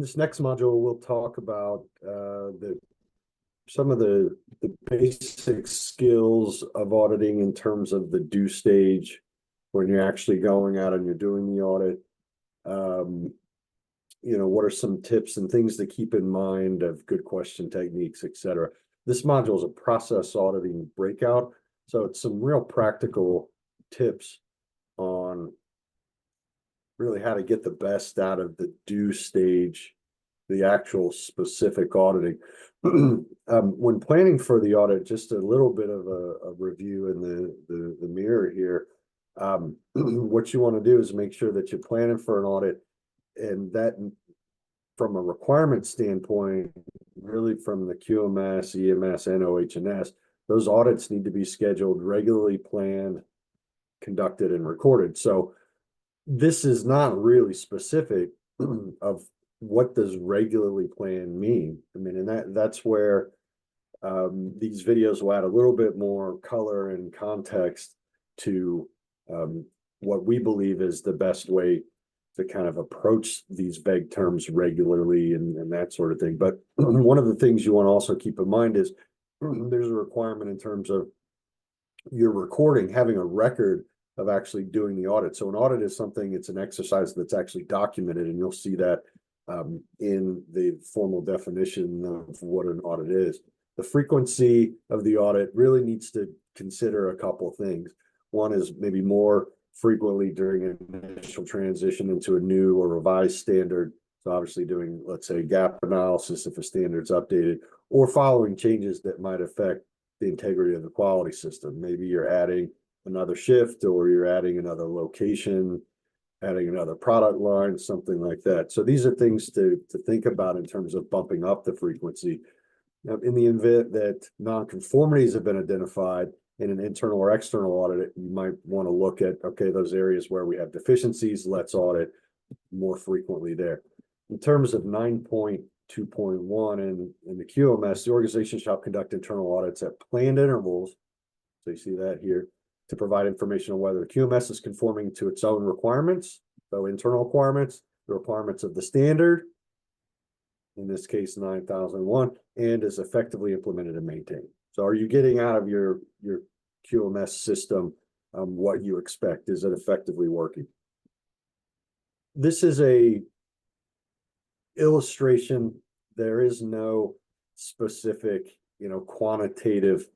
This next module, we'll talk about some of the basic skills of auditing in terms of the due stage when you're actually going out and you're doing the audit. What are some tips and things to keep in mind of good question techniques, et cetera. This module is a process auditing breakout. So it's some real practical tips on really how to get the best out of the due stage, the actual specific auditing. When planning for the audit, just a little bit of a review in the mirror here. What you want to do is make sure that you're planning for an audit, and that from a requirement standpoint, really from the QMS, EMS, and OH&S, those audits need to be scheduled, regularly planned, conducted, and recorded. So this is not really specific of what does regularly planned mean. I mean, and that's where these videos will add a little bit more color and context to what we believe is the best way to kind of approach these vague terms regularly and that sort of thing. But one of the things you want to also keep in mind is there's a requirement in terms of your recording, having a record of actually doing the audit. So an audit is something, it's an exercise that's actually documented, and you'll see that in the formal definition of what an audit is. The frequency of the audit really needs to consider a couple things. One is maybe more frequently during an initial transition into a new or revised standard. So obviously doing, let's say, gap analysis if a standard's updated, or following changes that might affect the integrity of the quality system. Maybe you're adding another shift, or you're adding another location, adding another product line, something like that. So these are things to think about in terms of bumping up the frequency. Now, in the event that nonconformities have been identified in an internal or external audit, you might want to look at, okay, those areas where we have deficiencies, let's audit more frequently there. In terms of 9.2.1 in the QMS, the organization shall conduct internal audits at planned intervals. So you see that here, to provide information on whether the QMS is conforming to its own requirements, so internal requirements, the requirements of the standard, in this case 9001, and is effectively implemented and maintained. So are you getting out of your QMS system what you expect? Is it effectively working? This is a illustration. There is no specific, quantitative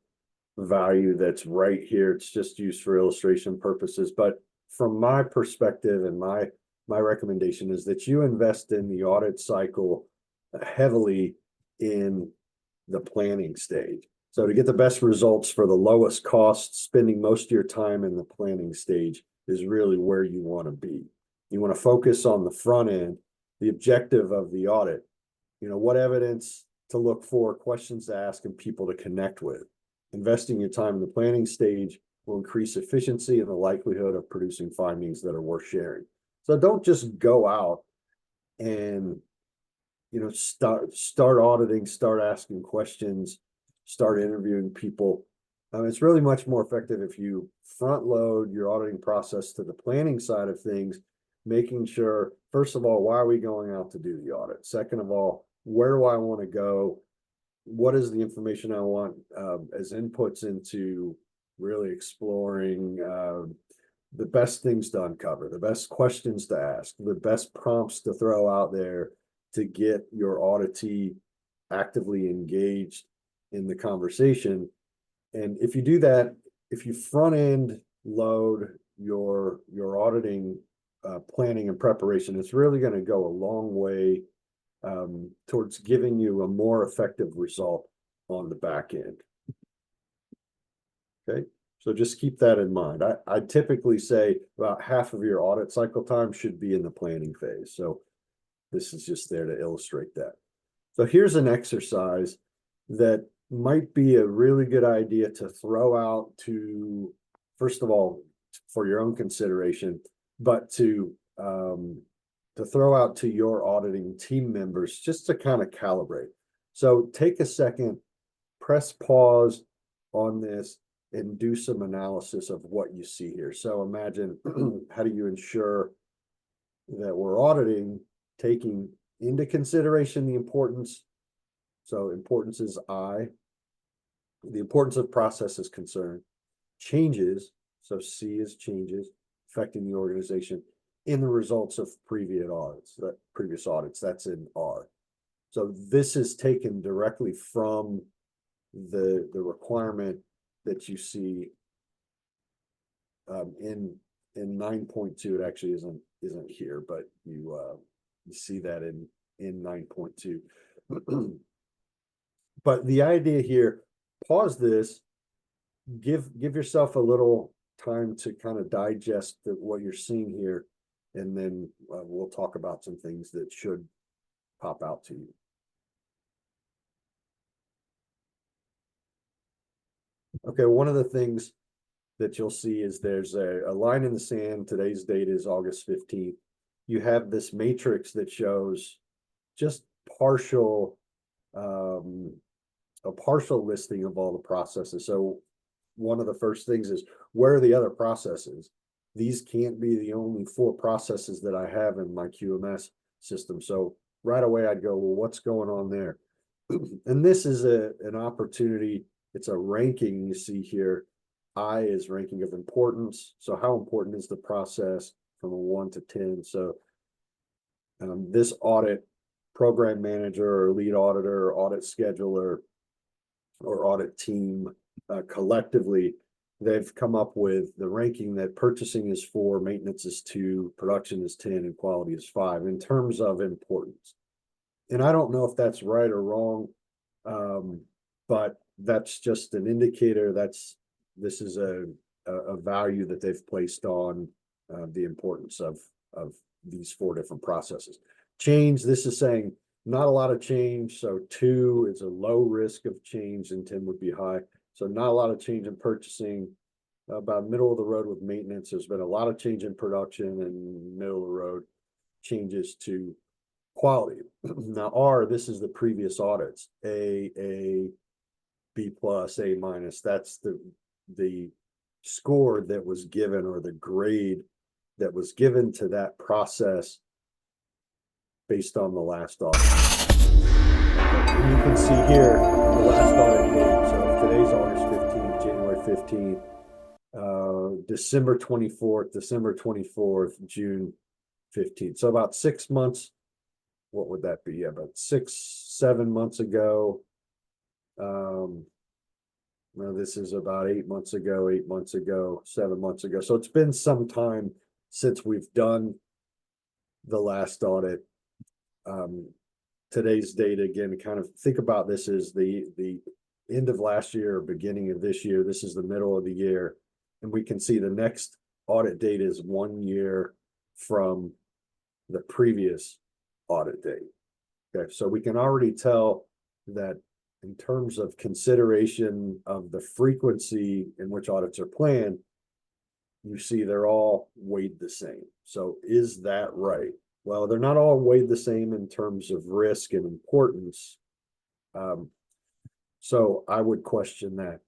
value that's right here. It's just used for illustration purposes. But from my perspective, and my recommendation is that you invest in the audit cycle heavily in the planning stage. So to get the best results for the lowest cost, spending most of your time in the planning stage is really where you want to be. You want to focus on the front end, the objective of the audit, what evidence to look for, questions to ask, and people to connect with. Investing your time in the planning stage will increase efficiency and the likelihood of producing findings that are worth sharing. So don't just go out and start auditing, start asking questions, start interviewing people. It's really much more effective if you front load your auditing process to the planning side of things, making sure, first of all, why are we going out to do the audit? Second of all, where do I want to go? What is the information I want as inputs into really exploring the best things to uncover, the best questions to ask, the best prompts to throw out there to get your auditee actively engaged in the conversation. And if you do that, if you front end load your auditing planning and preparation, it's really going to go a long way towards giving you a more effective result on the back end. Okay, so just keep that in mind. I typically say about half of your audit cycle time should be in the planning phase. So this is just there to illustrate that. So here's an exercise that might be a really good idea to throw out to, first of all, for your own consideration, but to throw out to your auditing team members just to kind of calibrate. So take a second, press pause on this, and do some analysis of what you see here. So imagine, how do you ensure that we're auditing, taking into consideration the importance. So importance is I. The importance of process is concerned. Changes, so C is changes affecting the organization in the results of previous audits, that's in R. So this is taken directly from the requirement that you see in 9.2. It actually isn't here, but you see that in 9.2. But the idea here, pause this, give yourself a little time to kind of digest what you're seeing here, and then we'll talk about some things that should pop out to you. Okay, one of the things that you'll see is there's a line in the sand. Today's date is August 15th. You have this matrix that shows just a partial listing of all the processes. So one of the first things is, where are the other processes? These can't be the only 4 processes that I have in my QMS system. So right away I'd go, well, what's going on there? And this is an opportunity. It's a ranking you see here. I is ranking of importance. So how important is the process from a 1 to 10? So this audit program manager or lead auditor or audit scheduler or audit team collectively, they've come up with the ranking that purchasing is 4, maintenance is 2, production is 10, and quality is 5 in terms of importance. And I don't know if that's right or wrong, but that's just an indicator. This is a value that they've placed on the importance of these 4 different processes. Change, this is saying not a lot of change. So 2 is a low risk of change and 10 would be high. So not a lot of change in purchasing, about middle of the road with maintenance. There's been a lot of change in production, and middle of the road changes to quality. Now R, this is the previous audits, A, B plus, A minus. That's the score that was given, or the grade that was given to that process based on the last audit. And you can see here the last audit date. So today's August 15th, January 15th, December 24th, June 15th. So about 6 months. What would that be? About 6-7 months ago. Now this is about 8 months ago, 7 months ago. So it's been some time since we've done the last audit. Today's date, again, kind of think about this as the end of last year or beginning of this year. This is the middle of the year, and we can see the next audit date is 1 year from the previous audit date. Okay, so we can already tell that in terms of consideration of the frequency in which audits are planned, you see they're all weighed the same. So is that right? Well, they're not all weighed the same in terms of risk and importance. So I would question that.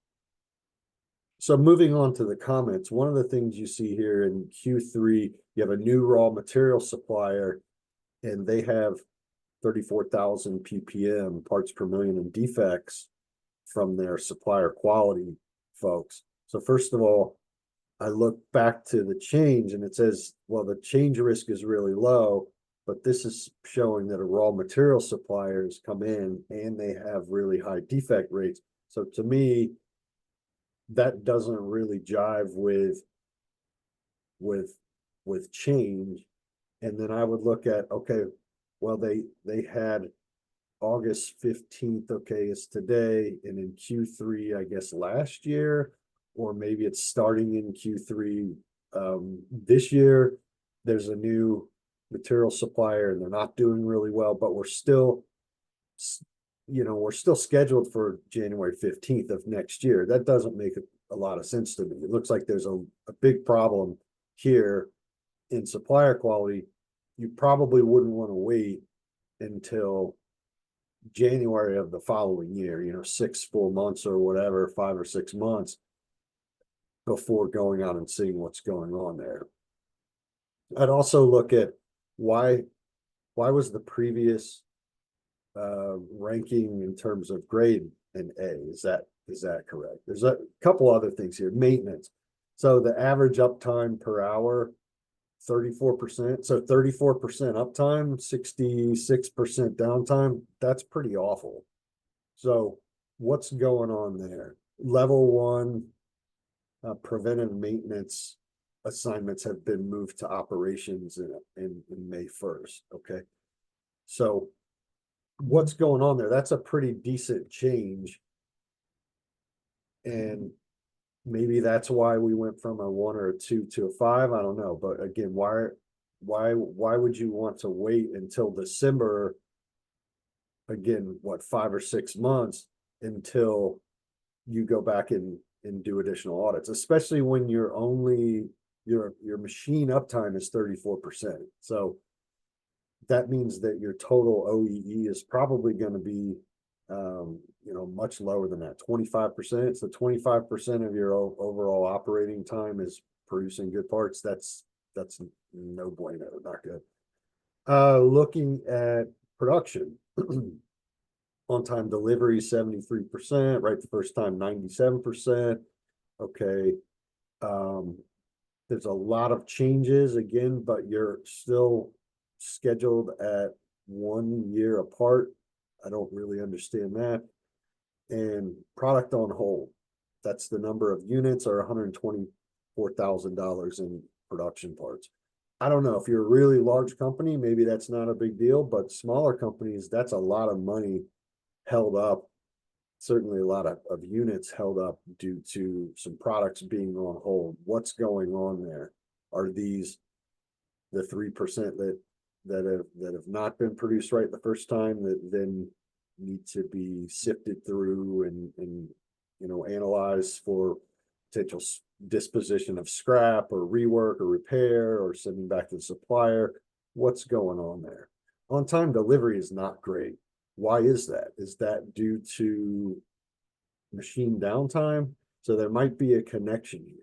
So moving on to the comments, one of the things you see here in Q3, you have a new raw material supplier, and they have 34,000 ppm, parts per million, in defects from their supplier quality folks. So first of all, I look back to the change, and it says, well, the change risk is really low, but this is showing that a raw material supplier has come in and they have really high defect rates. So to me, that doesn't really jive with change. And then I would look at, okay, well, they had August 15th, okay, it's today, and in Q3, I guess last year, or maybe it's starting in Q3 this year. There's a new material supplier and they're not doing really well, but we're still scheduled for January 15th of next year. That doesn't make a lot of sense to me. It looks like there's a big problem here in supplier quality. You probably wouldn't want to wait until January of the following year, 6 full months or whatever, 5 or 6 months before going out and seeing what's going on there. I'd also look at why why was the previous ranking in terms of grade an A? Is that correct? There's a couple other things here. Maintenance. So the average uptime per hour, 34%. So 34% uptime, 66% downtime. That's pretty awful. So what's going on there? Level one, preventive maintenance assignments have been moved to operations in May 1st. Okay. So what's going on there? That's a pretty decent change. And maybe that's why we went from a 1 or a 2 to a 5. I don't know. But again, why would you want to wait until December? Again, what, 5 or 6 months until you go back and do additional audits, especially when you're only your machine uptime is 34%. So that means that your total OEE is probably going to be much lower than that, 25%. So 25% of your overall operating time is producing good parts. That's no bueno, not good. Looking at production, on-time delivery, 73%, right the first time, 97%. Okay. There's a lot of changes again, but you're still scheduled at 1 year apart. I don't really understand that. And product on hold. That's the number of units or $124,000 in production parts. I don't know if you're a really large company, maybe that's not a big deal, but smaller companies, that's a lot of money held up. Certainly a lot of units held up due to some products being on hold. What's going on there? Are these the 3% that have not been produced right the first time that then need to be sifted through and analyzed for potential disposition of scrap or rework or repair or sending back to the supplier? What's going on there? On-time delivery is not great. Why is that? Is that due to machine downtime? So there might be a connection here.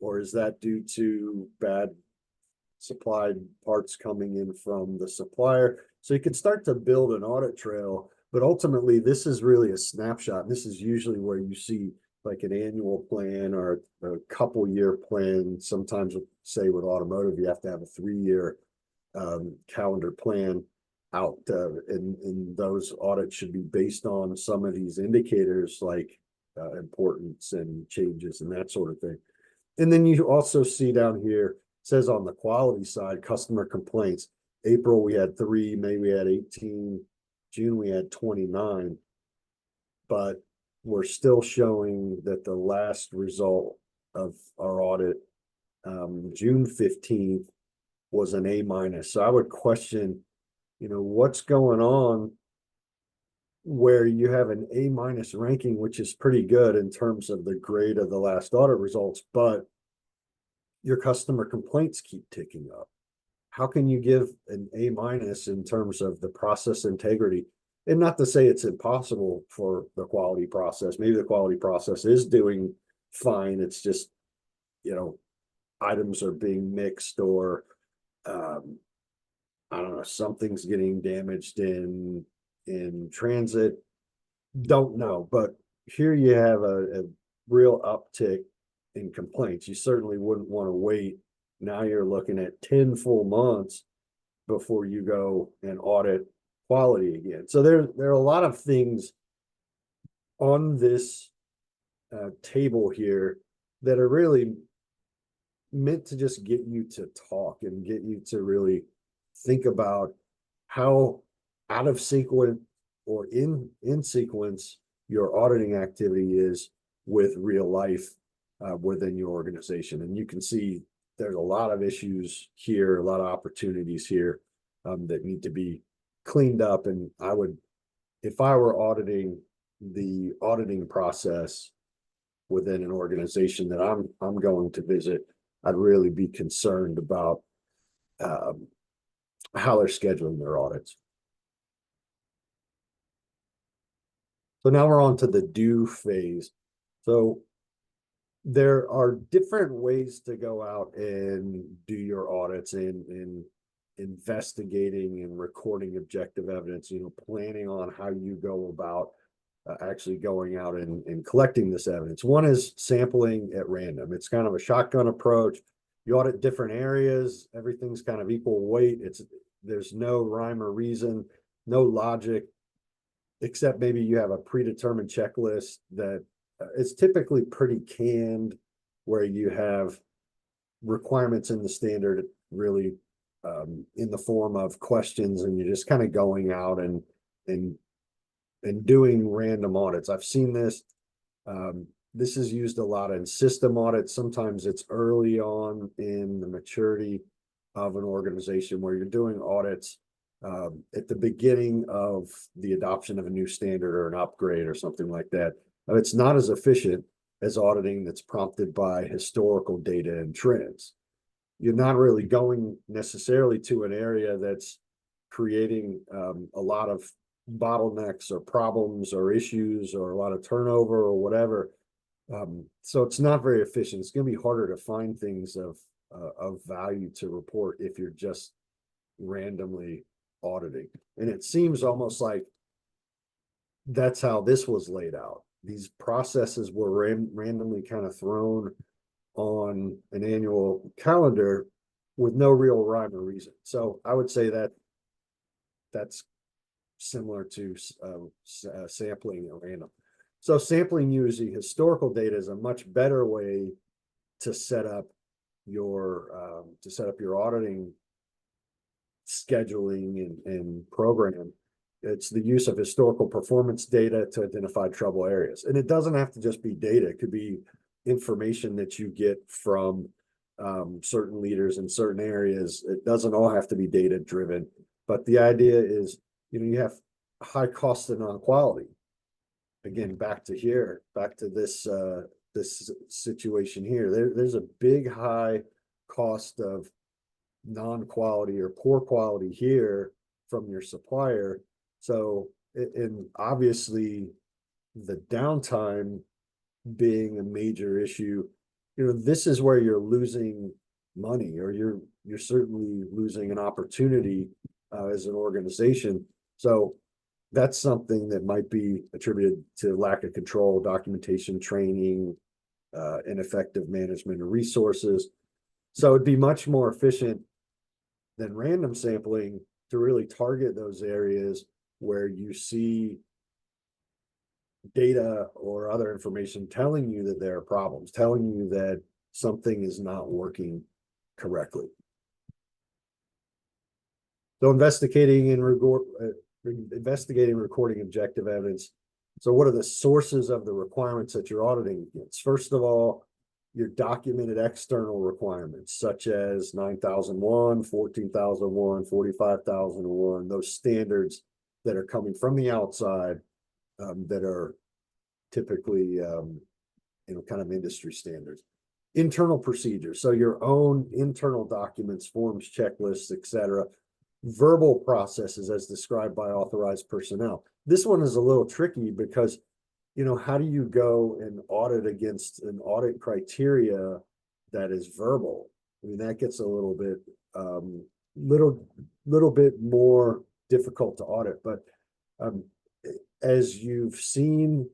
Or is that due to bad supplied parts coming in from the supplier? So you can start to build an audit trail, but ultimately this is really a snapshot. This is usually where you see like an annual plan or a couple year plan. Sometimes, say with automotive, you have to have a 3-year calendar plan out, and those audits should be based on some of these indicators like importance and changes and that sort of thing. And then you also see down here, it says on the quality side, customer complaints. April we had 3, May we had 18, June we had 29, but we're still showing that the last result of our audit, June 15th, was an A-. So I would question, what's going on where you have an A- ranking, which is pretty good in terms of the grade of the last audit results, but your customer complaints keep ticking up. How can you give an A- in terms of the process integrity? And not to say it's impossible for the quality process. Maybe the quality process is doing fine. It's just, items are being mixed or, I don't know, something's getting damaged in transit. Don't know. But here you have a real uptick in complaints. You certainly wouldn't want to wait. Now you're looking at 10 full months before you go and audit quality again. So there are a lot of things on this table here that are really meant to just get you to talk and get you to really think about how out of sequence or in sequence your auditing activity is with real life within your organization. And you can see there's a lot of issues here, a lot of opportunities here that need to be cleaned up. And I would, if I were auditing the auditing process within an organization that I'm going to visit, I'd really be concerned about how they're scheduling their audits. So now we're on to the do phase. So there are different ways to go out and do your audits and investigating and recording objective evidence, planning on how you go about actually going out and collecting this evidence. One is sampling at random. It's kind of a shotgun approach. You audit different areas, everything's kind of equal weight. There's no rhyme or reason, no logic, except maybe you have a predetermined checklist that it's typically pretty canned, where you have requirements in the standard really in the form of questions, and you're just kind of going out and doing random audits. I've seen this. This is used a lot in system audits. Sometimes it's early on in the maturity of an organization where you're doing audits at the beginning of the adoption of a new standard or an upgrade or something like that. It's not as efficient as auditing that's prompted by historical data and trends. You're not really going necessarily to an area that's creating a lot of bottlenecks or problems or issues or a lot of turnover or whatever. So it's not very efficient. It's going to be harder to find things of value to report if you're just randomly auditing. And it seems almost like that's how this was laid out. These processes were randomly kind of thrown on an annual calendar with no real rhyme or reason. So I would say that that's similar to sampling at random. So sampling using historical data is a much better way to set up your auditing scheduling and program. It's the use of historical performance data to identify trouble areas. And it doesn't have to just be data. It could be information that you get from certain leaders in certain areas. It doesn't all have to be data driven, but the idea is, you have high cost and non-quality. Again, back to this this situation here. There's a big high cost of non-quality or poor quality here from your supplier. So, and obviously the downtime being a major issue, this is where you're losing money, or you're certainly losing an opportunity as an organization. So that's something that might be attributed to lack of control, documentation, training, ineffective management of resources. So it'd be much more efficient than random sampling to really target those areas where you see data or other information telling you that there are problems, telling you that something is not working correctly. So investigating and recording objective evidence. So what are the sources of the requirements that you're auditing against? First of all, your documented external requirements, such as 9001, 14001, 45001, those standards that are coming from the outside that are typically, kind of industry standards. Internal procedures, so your own internal documents, forms, checklists, etc. Verbal processes as described by authorized personnel. This one is a little tricky because, how do you go and audit against an audit criteria that is verbal? I mean, that gets a little bit more difficult to audit. But as you've seen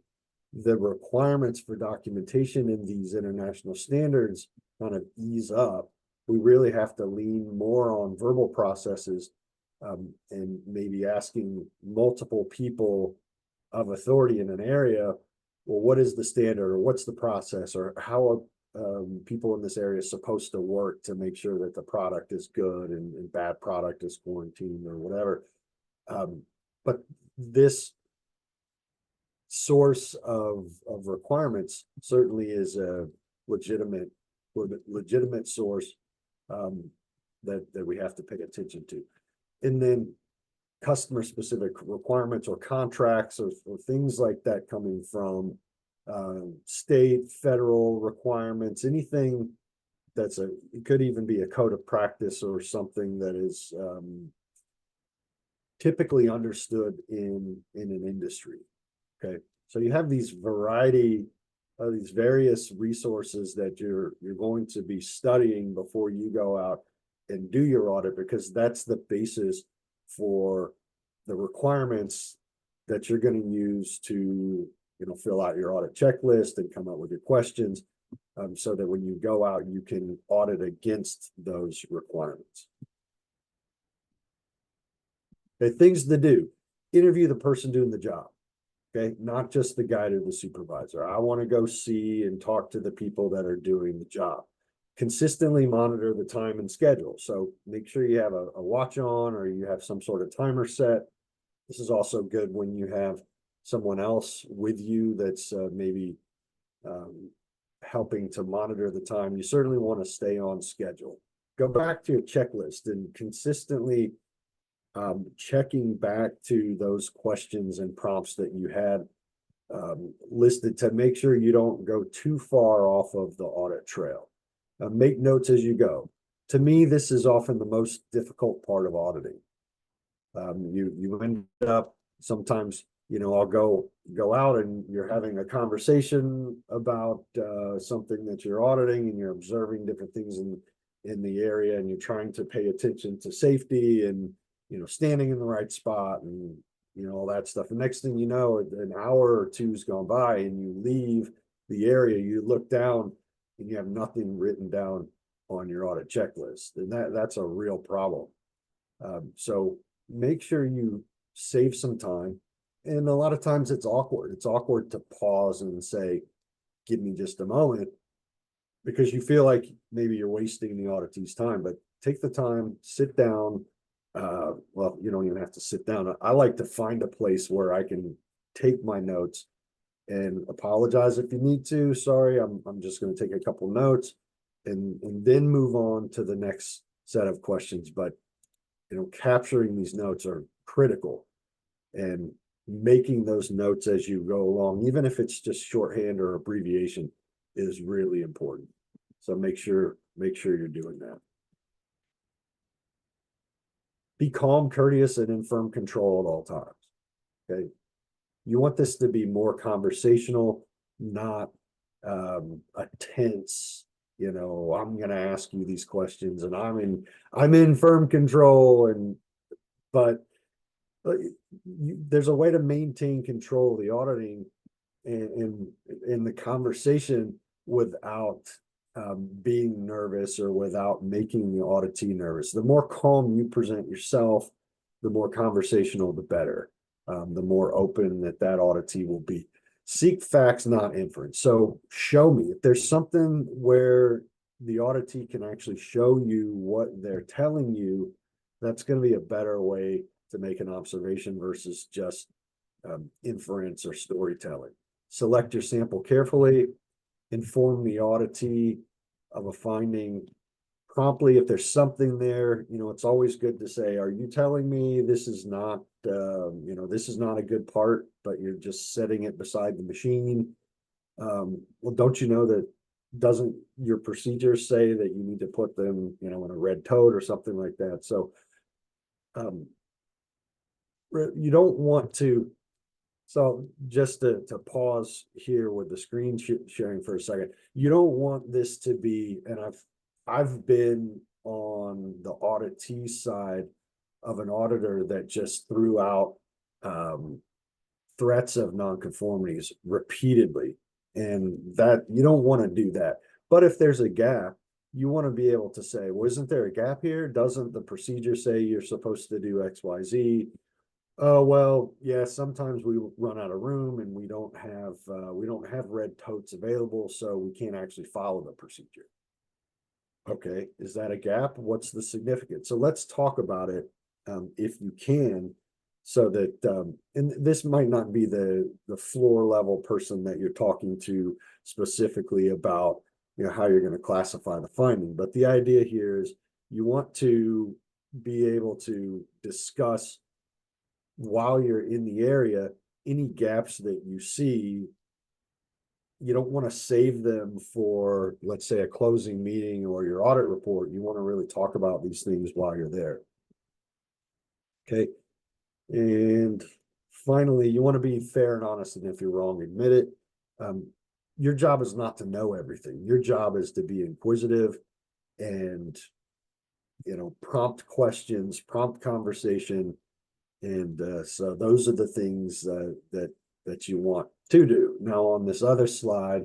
the requirements for documentation in these international standards kind of ease up, we really have to lean more on verbal processes, and maybe asking multiple people of authority in an area, well, what is the standard, or what's the process, or how are people in this area supposed to work to make sure that the product is good and bad product is quarantined or whatever. But this source of requirements certainly is a legitimate source that we have to pay attention to. And then customer specific requirements or contracts or things like that coming from state, federal requirements, anything it could even be a code of practice or something that is typically understood in an industry. Okay, so you have these variety of these various resources that you're going to be studying before you go out and do your audit, because that's the basis for the requirements that you're going to use to, fill out your audit checklist and come up with your questions, so that when you go out, you can audit against those requirements. Okay, things to do: interview the person doing the job. Okay, not just the guy to the supervisor. I want to go see and talk to the people that are doing the job. Consistently monitor the time and schedule. So make sure you have a watch on, or you have some sort of timer set. This is also good when you have someone else with you that's maybe helping to monitor the time. You certainly want to stay on schedule. Go back to your checklist and consistently checking back to those questions and prompts that you had listed, to make sure you don't go too far off of the audit trail. Make notes as you go. To me, this is often the most difficult part of auditing. You end up sometimes, I'll go out and you're having a conversation about something that you're auditing, and you're observing different things in the area, and you're trying to pay attention to safety and, standing in the right spot and, all that stuff. The next thing you know, an hour or two's gone by and you leave the area, you look down and you have nothing written down on your audit checklist. And that's a real problem. So make sure you save some time. And a lot of times it's awkward. It's awkward to pause and say, give me just a moment, because you feel like maybe you're wasting the auditee's time. But take the time, sit down. Well, you don't even have to sit down. I like to find a place where I can take my notes and apologize if you need to. Sorry, I'm just going to take a couple notes and then move on to the next set of questions. But capturing these notes are critical, and making those notes as you go along, even if it's just shorthand or abbreviation, is really important. So make sure you're doing that. Be calm, courteous, and in firm control at all times. Okay. You want this to be more conversational, not a tense, I'm going to ask you these questions and I'm in firm control. But there's a way to maintain control of the auditing and in the conversation without being nervous, or without making the auditee nervous. The more calm you present yourself, the more conversational, the better. The more open that auditee will be. Seek facts, not inference. So show me. If there's something where the auditee can actually show you what they're telling you, that's going to be a better way to make an observation versus just inference or storytelling. Select your sample carefully. Inform the auditee of a finding promptly. If there's something there, it's always good to say, are you telling me this is not, this is not a good part, but you're just setting it beside the machine? Well, don't you know that, doesn't your procedures say that you need to put them, in a red tote or something like that? So you don't want to. So just to pause here with the screen sharing for a second, you don't want this to be, and I've been on the auditee side of an auditor that just threw out threats of nonconformities repeatedly, and that you don't want to do that. But if there's a gap, you want to be able to say, well, isn't there a gap here? Doesn't the procedure say you're supposed to do X, Y, Z? Oh, well, yeah, sometimes we run out of room and we don't have red totes available, so we can't actually follow the procedure. Okay, is that a gap? What's the significance? So let's talk about it, if you can, so that and this might not be the floor level person that you're talking to specifically about, how you're going to classify the finding. But the idea here is you want to be able to discuss, while you're in the area, any gaps that you see. You don't want to save them for, let's say, a closing meeting or your audit report. You want to really talk about these things while you're there. Okay. And finally, you want to be fair and honest, and if you're wrong, admit it. Your job is not to know everything. Your job is to be inquisitive and prompt questions, prompt conversation. And so those are the things that you want to do. Now on this other slide,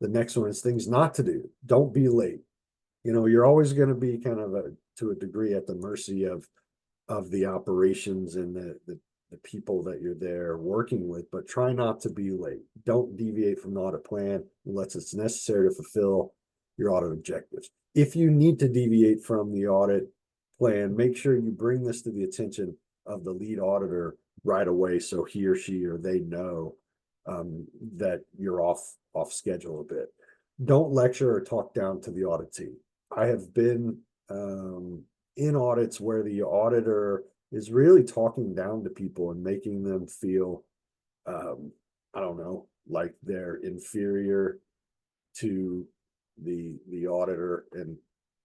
the next one is things not to do. Don't be late. You're always going to be kind of to a degree at the mercy of the operations and the people that you're there working with, but try not to be late. Don't deviate from the audit plan unless it's necessary to fulfill your audit objectives. If you need to deviate from the audit plan, make sure you bring this to the attention of the lead auditor right away so he or she or they know that you're off schedule a bit. Don't lecture or talk down to the audit team. I have been in audits where the auditor is really talking down to people and making them feel, I don't know, like they're inferior to the auditor, and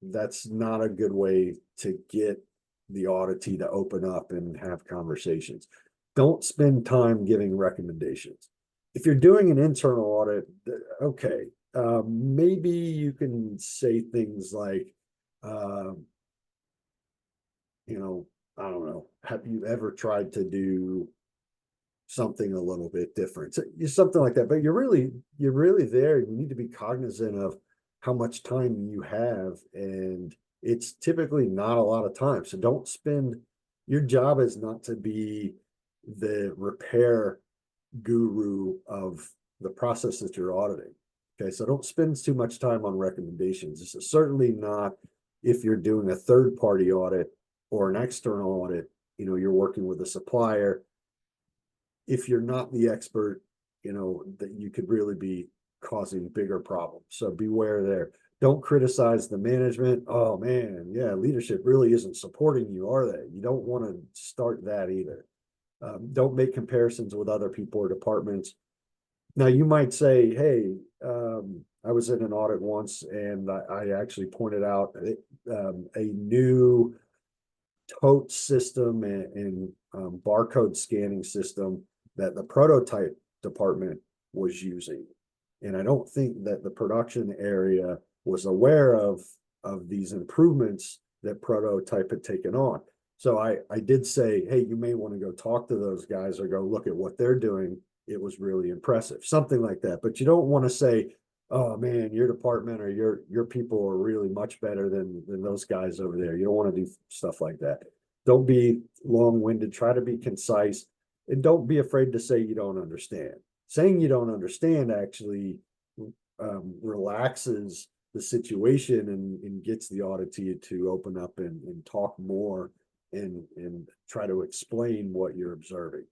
that's not a good way to get the auditee to open up and have conversations. Don't spend time giving recommendations. If you're doing an internal audit, okay, maybe you can say things like, I don't know, have you ever tried to do something a little bit different? So, something like that. But you're really there. You need to be cognizant of how much time you have, and it's typically not a lot of time. So don't spend, your job is not to be the repair guru of the process that you're auditing. Okay, so don't spend too much time on recommendations. This is certainly not if you're doing a third-party audit or an external audit, you're working with a supplier. If you're not the expert, that you could really be causing bigger problems. So beware there. Don't criticize the management. Oh man, yeah, leadership really isn't supporting you, are they? You don't want to start that either. Don't make comparisons with other people or departments. Now you might say, hey, I was in an audit once and I actually pointed out a new tote system and barcode scanning system that the prototype department was using. And I don't think that the production area was aware of these improvements that prototype had taken on. So I did say, hey, you may want to go talk to those guys or go look at what they're doing. It was really impressive, something like that. But you don't want to say, oh man, your department or your people are really much better than those guys over there. You don't want to do stuff like that. Don't be long-winded. Try to be concise, and don't be afraid to say you don't understand. Saying you don't understand actually relaxes the situation and gets the auditee to open up and talk more and try to explain what you're observing.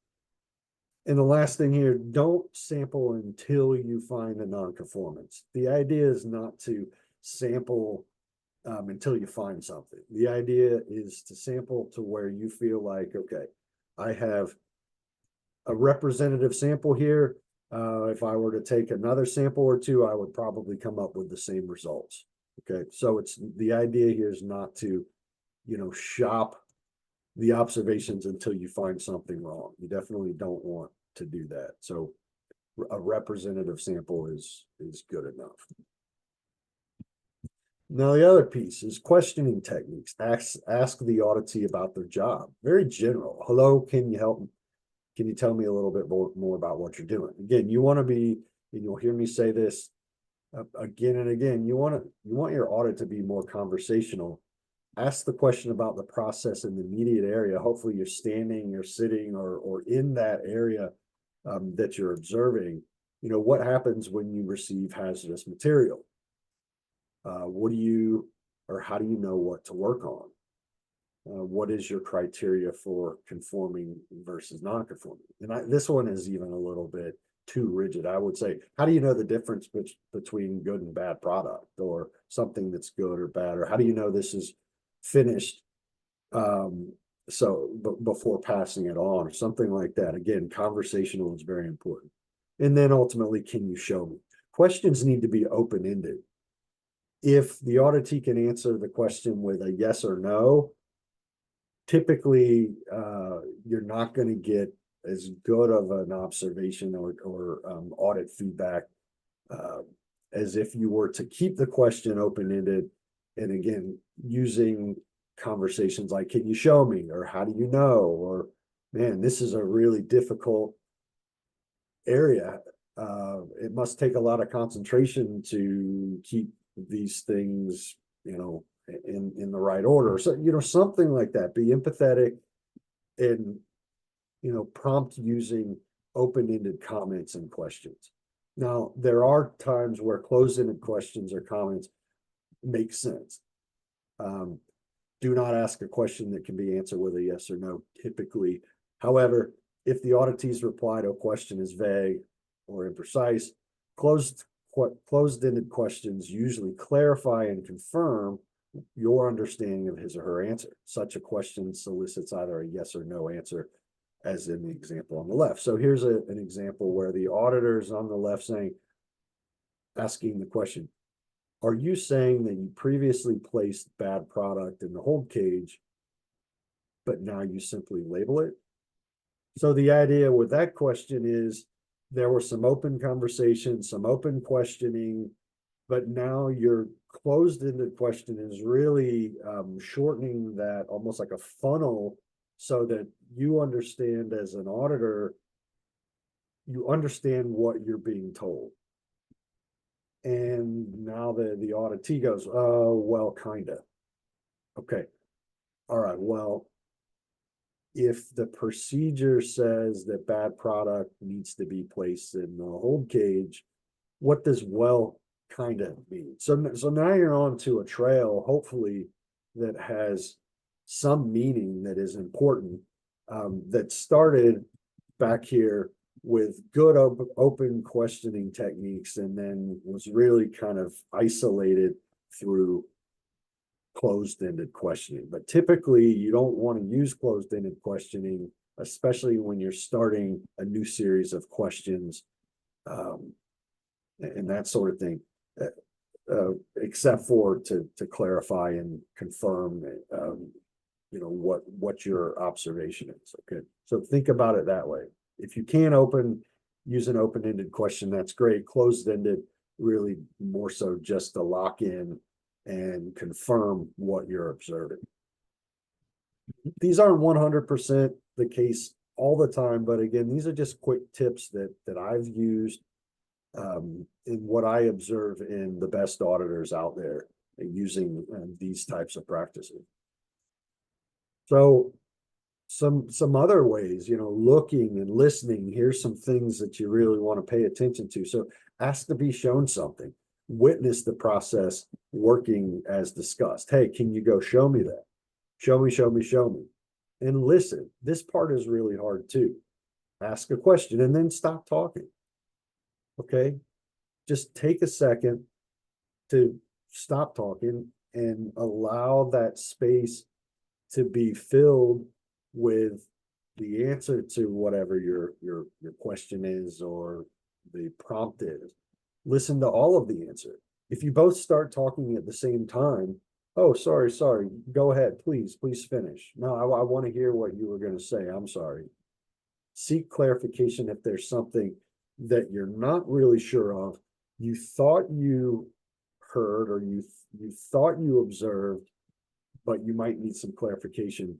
And the last thing here, don't sample until you find a non-conformance. The idea is not to sample until you find something. The idea is to sample to where you feel like, okay, I have a representative sample here. If I were to take another sample or two, I would probably come up with the same results. Okay, so the idea here is not to, shop the observations until you find something wrong. You definitely don't want to do that. So a representative sample is good enough. Now, the other piece is questioning techniques. Ask the auditee about their job. Very general. Hello, can you help me? Can you tell me a little bit more about what you're doing? Again, you want to be, and you'll hear me say this again and again, you want your audit to be more conversational. Ask the question about the process in the immediate area. Hopefully you're standing or sitting or in that area that you're observing. What happens when you receive hazardous material? How do you know what to work on? What is your criteria for conforming versus non-conforming? And this one is even a little bit too rigid. I would say, how do you know the difference between good and bad product, or something that's good or bad? Or how do you know this is finished before passing it on, or something like that? Again, conversational is very important. And then ultimately, can you show me? Questions need to be open-ended. If the auditee can answer the question with a yes or no, typically you're not going to get as good of an observation or audit feedback as if you were to keep the question open-ended, and again, using conversations like, can you show me, or how do you know, or man, this is a really difficult area. It must take a lot of concentration to keep these things, in the right order. So, something like that. Be empathetic and, prompt using open-ended comments and questions. Now, there are times where closed-ended questions or comments make sense. Do not ask a question that can be answered with a yes or no, typically. However, if the auditee's reply to a question is vague or imprecise, closed-ended questions usually clarify and confirm your understanding of his or her answer. Such a question solicits either a yes or no answer, as in the example on the left. So here's an example where the auditor's on the left asking the question, are you saying that you previously placed bad product in the hold cage, but now you simply label it? So the idea with that question is there were some open conversations, some open questioning, but now your closed-ended question is really shortening that, almost like a funnel, so that you understand as an auditor, you understand what you're being told. And now the auditee goes, oh, well, kind of. Okay. All right. Well, if the procedure says that bad product needs to be placed in the hold cage, what does well kind of mean? So now you're on to a trail, hopefully, that has some meaning that is important, that started back here with good open questioning techniques, and then was really kind of isolated through closed-ended questioning. But typically you don't want to use closed-ended questioning, especially when you're starting a new series of questions, and that sort of thing, except for to clarify and confirm what your observation is. Okay, so think about it that way. If you can use an open-ended question, that's great. Closed-ended, really more so just to lock in and confirm what you're observing. These aren't 100% the case all the time, but again, these are just quick tips that I've used in what I observe in the best auditors out there using these types of practices. So some other ways, looking and listening, here's some things that you really want to pay attention to. So ask to be shown something, witness the process working as discussed. Hey, can you go show me that? Show me. And listen. This part is really hard too. Ask a question and then stop talking. Okay. Just take a second to stop talking and allow that space to be filled with the answer to whatever your question is or the prompt is. Listen to all of the answer. If you both start talking at the same time, oh, sorry, go ahead, please finish. No, I want to hear what you were going to say. I'm sorry. Seek clarification if there's something that you're not really sure of, you thought you heard or you thought you observed, but you might need some clarification.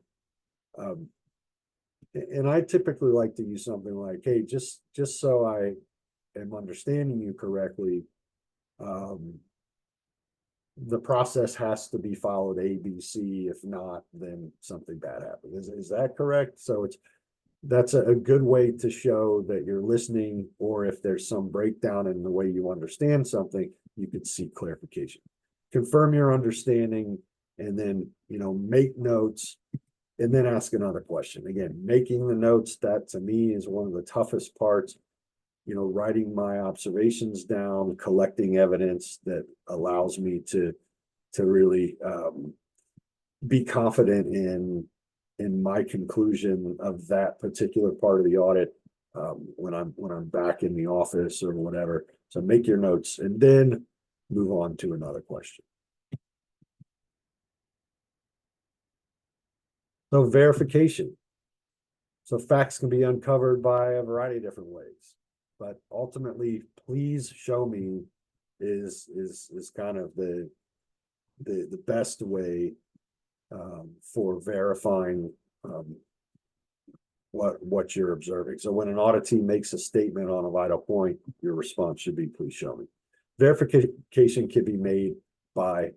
And I typically like to use something like, hey, just so I am understanding you correctly, the process has to be followed A, B, C. If not, then something bad happens. Is that correct? So that's a good way to show that you're listening, or if there's some breakdown in the way you understand something, you could seek clarification. Confirm your understanding, and then, make notes, and then ask another question. Again, making the notes, that to me is one of the toughest parts. Writing my observations down, collecting evidence that allows me to really be confident in my conclusion of that particular part of the audit when I'm back in the office or whatever. So make your notes and then move on to another question. So verification. So facts can be uncovered by a variety of different ways, but ultimately, please show me is kind of the best way for verifying what you're observing. So when an audit team makes a statement on a vital point, your response should be, please show me. Verification can be made by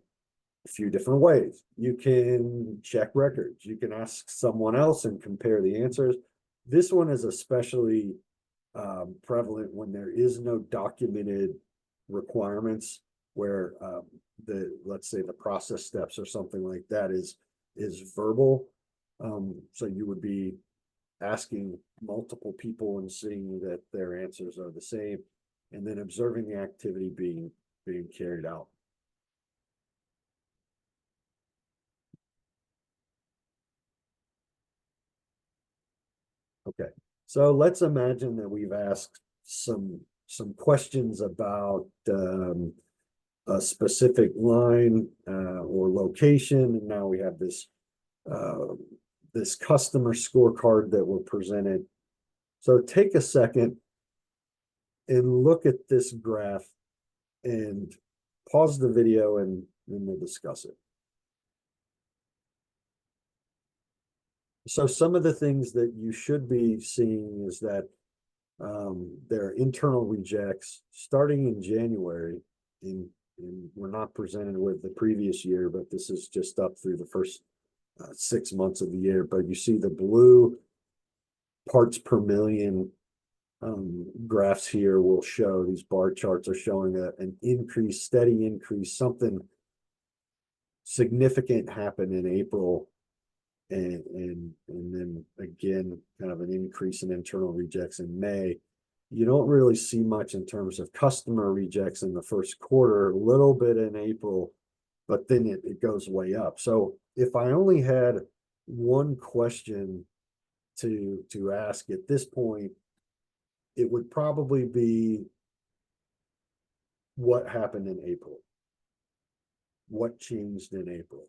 a few different ways. You can check records. You can ask someone else and compare the answers. This one is especially prevalent when there is no documented requirements, where let's say the process steps or something like that is verbal. So you would be asking multiple people and seeing that their answers are the same, and then observing the activity being carried out. Okay, so let's imagine that we've asked some questions about a specific line or location, and now we have this this customer scorecard that we're presented. So take a second and look at this graph and pause the video, and we'll discuss it. So some of the things that you should be seeing is that there are internal rejects starting in January, and we're not presented with the previous year, but this is just up through the first 6 months of the year. But you see the blue parts per million graphs here will show, these bar charts are showing an increase, steady increase. Something significant happened in April, and then again kind of an increase in internal rejects in May. You don't really see much in terms of customer rejects in the first quarter, a little bit in April, but then it goes way up. So if I only had one question to ask at this point, it would probably be, what happened in April? What changed in April?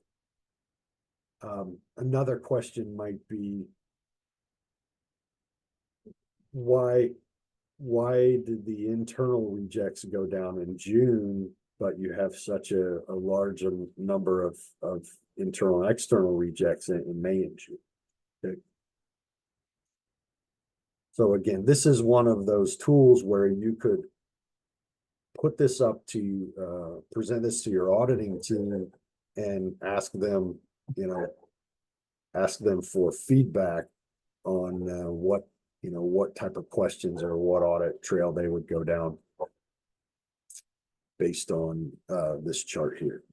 Another question might be, why did the internal rejects go down in June, but you have such a large number of internal and external rejects in May and June? Okay. So again, this is one of those tools where you could put this up to present this to your auditing team and ask them, ask them for feedback on what type of questions or what audit trail they would go down based on this chart here.